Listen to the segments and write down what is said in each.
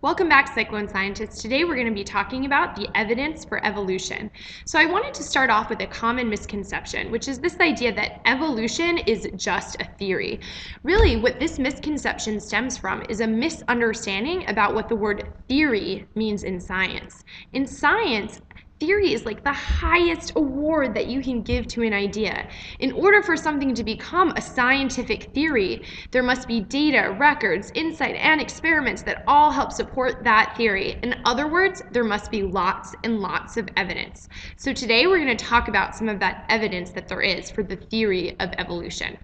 Welcome back, Cyclone Scientists. Today we're going to be talking about the evidence for evolution. So I wanted to start off with a common misconception, which is this idea that evolution is just a theory. Really, what this misconception stems from is a misunderstanding about what the word theory means in science. In science, theory is like the highest award that you can give to an idea. In order for something to become a scientific theory, there must be data, records, insight, and experiments that all help support that theory. In other words, there must be lots and lots of evidence. So today we're going to talk about some of that evidence that there is for the theory of evolution.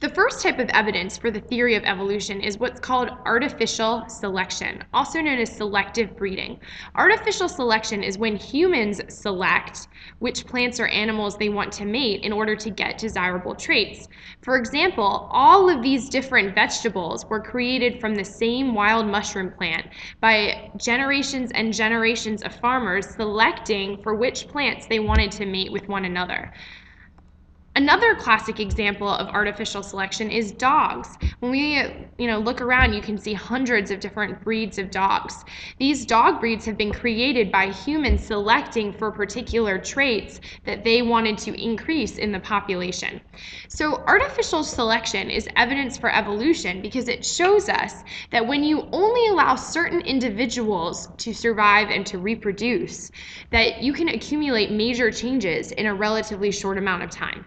The first type of evidence for the theory of evolution is what's called artificial selection, also known as selective breeding. Artificial selection is when humans select which plants or animals they want to mate in order to get desirable traits. For example, all of these different vegetables were created from the same wild mushroom plant by generations and generations of farmers selecting for which plants they wanted to mate with one another. Another classic example of artificial selection is dogs. When we look around, you can see hundreds of different breeds of dogs. These dog breeds have been created by humans selecting for particular traits that they wanted to increase in the population. So artificial selection is evidence for evolution because it shows us that when you only allow certain individuals to survive and to reproduce, that you can accumulate major changes in a relatively short amount of time.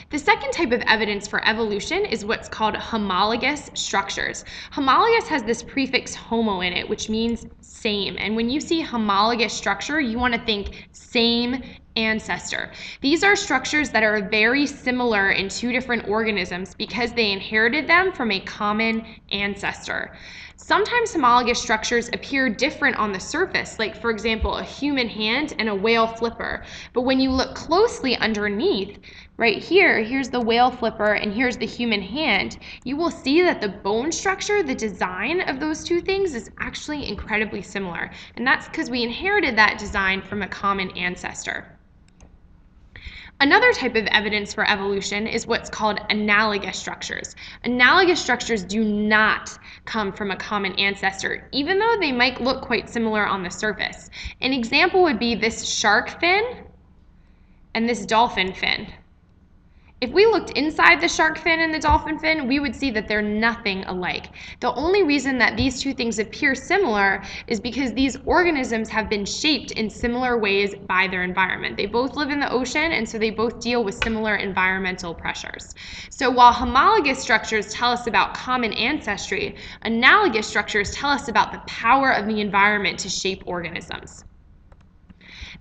The second type of evidence for evolution is what's called homologous structures. Homologous has this prefix homo in it, which means same. And when you see homologous structure, you want to think same ancestor. These are structures that are very similar in two different organisms because they inherited them from a common ancestor. Sometimes homologous structures appear different on the surface, like for example, a human hand and a whale flipper. But when you look closely underneath, right here, here's the whale flipper and here's the human hand, you will see that the bone structure, the design of those two things is actually incredibly similar. And that's because we inherited that design from a common ancestor. Another type of evidence for evolution is what's called analogous structures. Analogous structures do not come from a common ancestor, even though they might look quite similar on the surface. An example would be this shark fin and this dolphin fin. If we looked inside the shark fin and the dolphin fin, we would see that they're nothing alike. The only reason that these two things appear similar is because these organisms have been shaped in similar ways by their environment. They both live in the ocean, and so they both deal with similar environmental pressures. So while homologous structures tell us about common ancestry, analogous structures tell us about the power of the environment to shape organisms.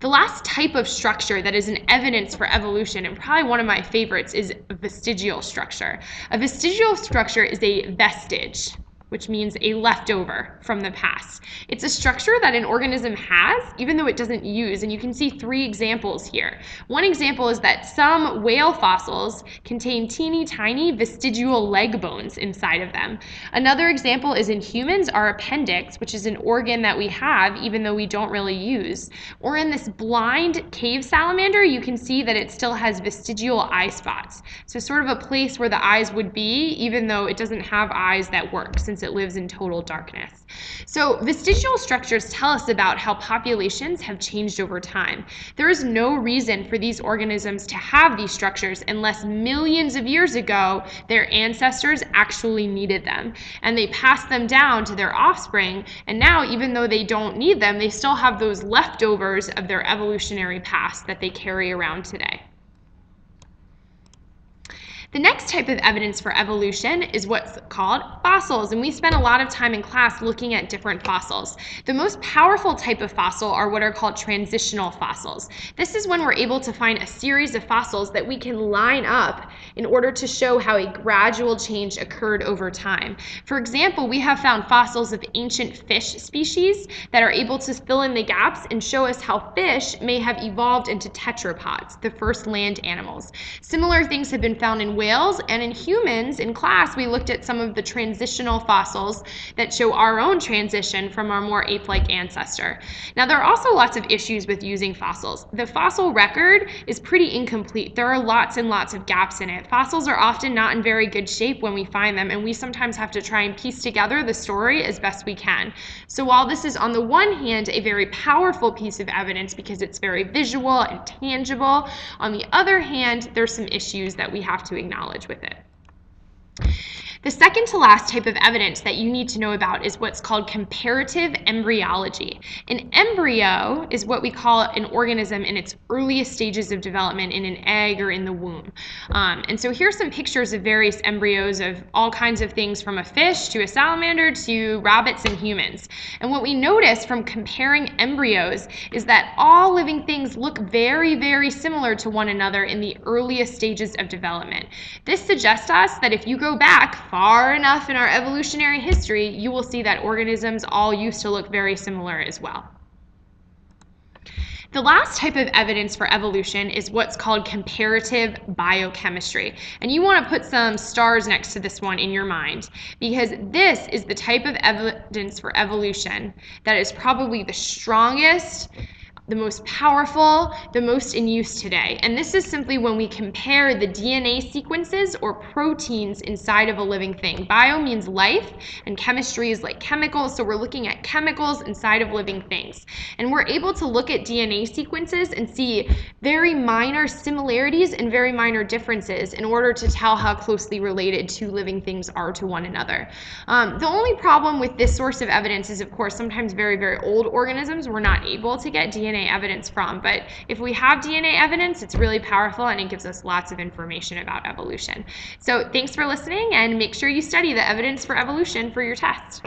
The last type of structure that is an evidence for evolution, and probably one of my favorites, is a vestigial structure. A vestigial structure is a vestige, which means a leftover from the past. It's a structure that an organism has, even though it doesn't use, and you can see three examples here. One example is that some whale fossils contain teeny tiny vestigial leg bones inside of them. Another example is in humans, our appendix, which is an organ that we have even though we don't really use. Or in this blind cave salamander, you can see that it still has vestigial eye spots. So sort of a place where the eyes would be, even though it doesn't have eyes that work, since it lives in total darkness. So vestigial structures tell us about how populations have changed over time. There is no reason for these organisms to have these structures unless millions of years ago their ancestors actually needed them. And they passed them down to their offspring, and now even though they don't need them, they still have those leftovers of their evolutionary past that they carry around today. The next type of evidence for evolution is what's called fossils, and we spent a lot of time in class looking at different fossils. The most powerful type of fossil are what are called transitional fossils. This is when we're able to find a series of fossils that we can line up in order to show how a gradual change occurred over time. For example, we have found fossils of ancient fish species that are able to fill in the gaps and show us how fish may have evolved into tetrapods, the first land animals. Similar things have been found in in whales, and in humans, in class, we looked at some of the transitional fossils that show our own transition from our more ape-like ancestor. Now, there are also lots of issues with using fossils. The fossil record is pretty incomplete. There are lots and lots of gaps in it. Fossils are often not in very good shape when we find them, and we sometimes have to try and piece together the story as best we can. So while this is on the one hand a very powerful piece of evidence because it's very visual and tangible, on the other hand, there's some issues that we have to acknowledge with it. The second to last type of evidence that you need to know about is what's called comparative embryology. An embryo is what we call an organism in its earliest stages of development in an egg or in the womb. And so here's some pictures of various embryos of all kinds of things, from a fish to a salamander to rabbits and humans. And what we notice from comparing embryos is that all living things look very, very similar to one another in the earliest stages of development. This suggests to us that if you go back far enough in our evolutionary history, you will see that organisms all used to look very similar as well. The last type of evidence for evolution is what's called comparative biochemistry. And you want to put some stars next to this one in your mind, because this is the type of evidence for evolution that is probably the strongest, the most powerful, the most in use today. And this is simply when we compare the DNA sequences or proteins inside of a living thing. Bio means life, and chemistry is like chemicals, so we're looking at chemicals inside of living things. And we're able to look at DNA sequences and see very minor similarities and very minor differences in order to tell how closely related two living things are to one another. The only problem with this source of evidence is, of course, sometimes very, very old organisms we're not able to get DNA evidence from, but if we have DNA evidence, it's really powerful and it gives us lots of information about evolution. So thanks for listening, and make sure you study the evidence for evolution for your test.